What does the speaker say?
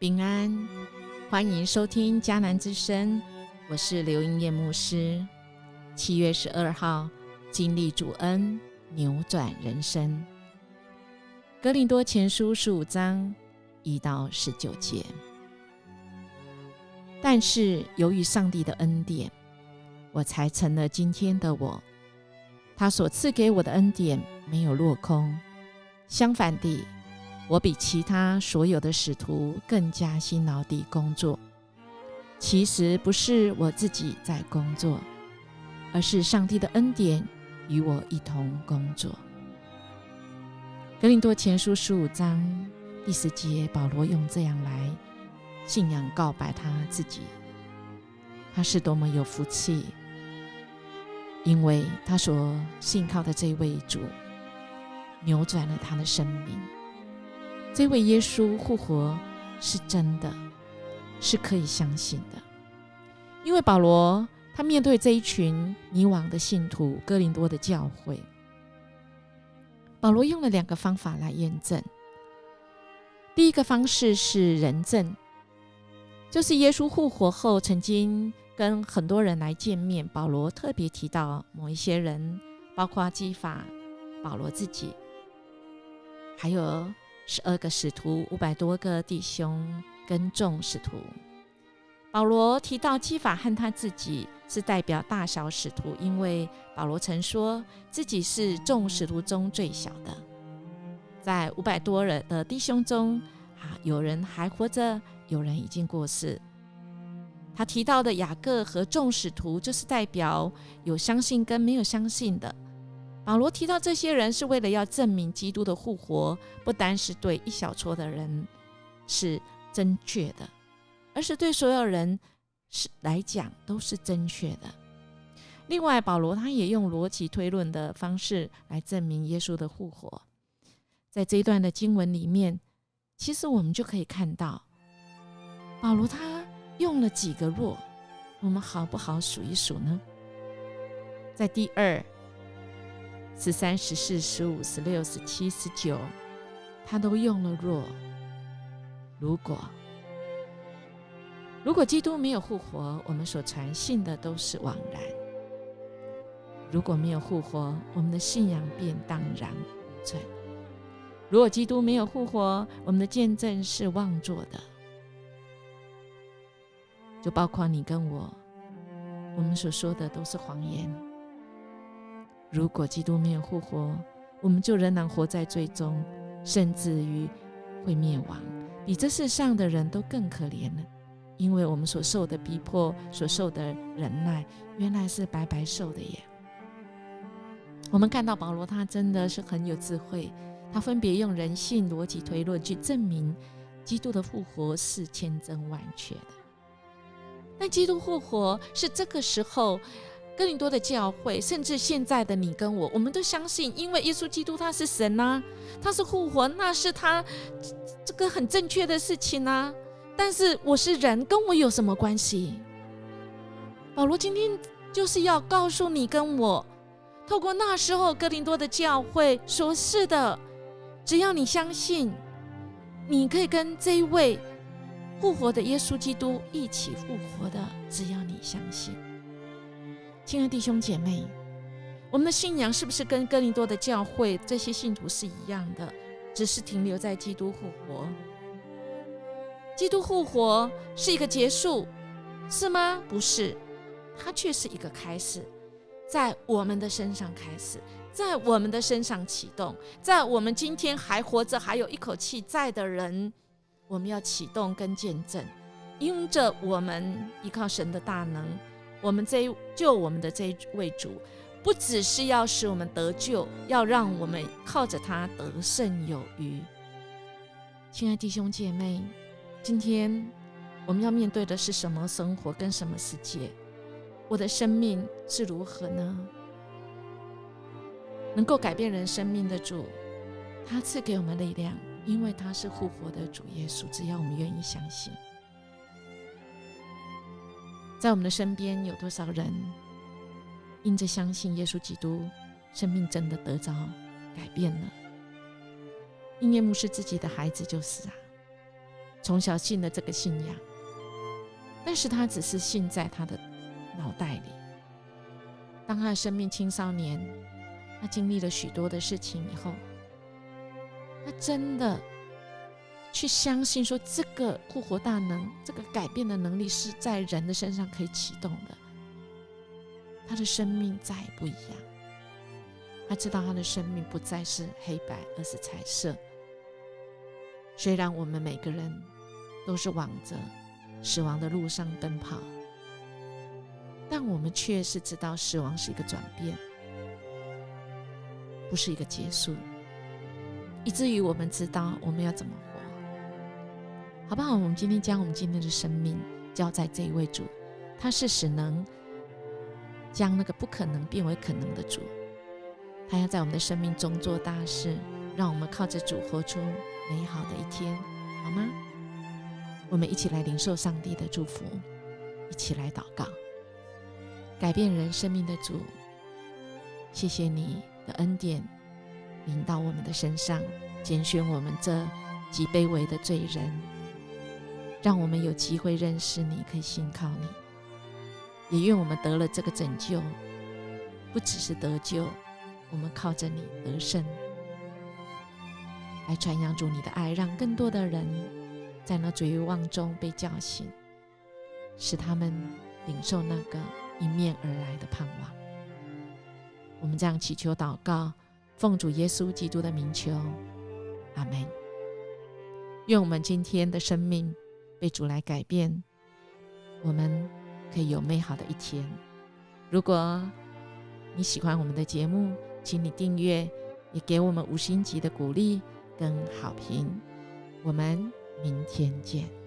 平安，欢迎收听迦南之声，我是刘英叶牧师。7月12号，经历主恩，扭转人生。哥林多前书15章1到19节。但是由于上帝的恩典，我才成了今天的我。他所赐给我的恩典没有落空，相反地，我比其他所有的使徒更加辛劳地工作。其实不是我自己在工作，而是上帝的恩典与我一同工作。哥林多前书15章第10节，保罗用这样来信仰告白他自己。他是多么有福气，因为他所信靠的这位主扭转了他的生命。这位耶稣复活是真的，是可以相信的。因为保罗他面对这一群迷惘的信徒，哥林多的教会，保罗用了2个方法来验证。第一个方式是人证，就是耶稣复活后曾经跟很多人来见面，保罗特别提到某一些人，包括基法、保罗自己，还有12个使徒，500多个弟兄跟众使徒。保罗提到基法和他自己是代表大小使徒，因为保罗曾说自己是众使徒中最小的。在500多人的弟兄中，有人还活着，有人已经过世。他提到的雅各和众使徒就是代表有相信跟没有相信的。保罗提到这些人是为了要证明基督的复活不单是对一小撮的人是正确的，而是对所有人来讲都是正确的。另外，保罗他也用逻辑推论的方式来证明耶稣的复活。在这一段的经文里面，其实我们就可以看到保罗他用了几个若，我们好不好数一数呢？在第2、13、14、15、16、17、19，他都用了若。如果基督没有复活，我们所传信的都是枉然；如果没有复活，我们的信仰便荡然无存；如果基督没有复活，我们的见证是妄作的。就包括你跟我们所说的都是谎言。如果基督没有复活，我们就仍然活在罪中，甚至于会灭亡，比这世上的人都更可怜了。因为我们所受的逼迫，所受的忍耐，原来是白白受的耶。我们看到保罗他真的是很有智慧，他分别用人性逻辑推论去证明基督的复活是千真万确的。但基督复活是这个时候哥林多的教会，甚至现在的你跟我们都相信，因为耶稣基督他是神啊，他是复活，那是他这个很正确的事情啊。但是我是人，跟我有什么关系？保罗今天就是要告诉你跟我，透过那时候哥林多的教会说，是的，只要你相信，你可以跟这一位复活的耶稣基督一起复活的，只要你相信。亲爱的弟兄姐妹，我们的信仰是不是跟哥林多的教会这些信徒是一样的，只是停留在基督复活？基督复活是一个结束，是吗？不是，它却是一个开始，在我们的身上开始，在我们的身上启动，在我们今天还活着还有一口气在的人，我们要启动跟见证，因着我们依靠神的大能，我们救我们的这一位主，不只是要使我们得救，要让我们靠着他得胜有余。亲爱的弟兄姐妹，今天我们要面对的是什么生活跟什么世界？我的生命是如何呢？能够改变人生命的主，他赐给我们力量，因为他是复活的主耶稣，只要我们愿意相信。在我们的身边有多少人因着相信耶稣基督，生命真的得着改变了？英叶牧师自己的孩子就是啊，从小信了这个信仰，但是他只是信在他的脑袋里。当他的生命青少年，他经历了许多的事情以后，他真的去相信说，这个复活大能，这个改变的能力是在人的身上可以启动的。他的生命再也不一样，他知道他的生命不再是黑白，而是彩色。虽然我们每个人都是往着死亡的路上奔跑，但我们却是知道死亡是一个转变，不是一个结束，以至于我们知道我们要怎么活，好不好？我们今天将我们今天的生命交在这一位主，他是使能将那个不可能变为可能的主，他要在我们的生命中做大事，让我们靠着主活出美好的一天，好吗？我们一起来领受上帝的祝福，一起来祷告。改变人生命的主，谢谢你的恩典临到我们的身上，拣选我们这极卑微的罪人，让我们有机会认识你，可以信靠你。也愿我们得了这个拯救，不只是得救，我们靠着你得胜，来传扬主你的爱，让更多的人在那绝望中被叫醒，使他们领受那个迎面而来的盼望。我们这样祈求祷告，奉主耶稣基督的名求，阿们。愿我们今天的生命被主来改变，我们可以有美好的一天。如果你喜欢我们的节目，请你订阅，也给我们5星级的鼓励跟好评。我们明天见。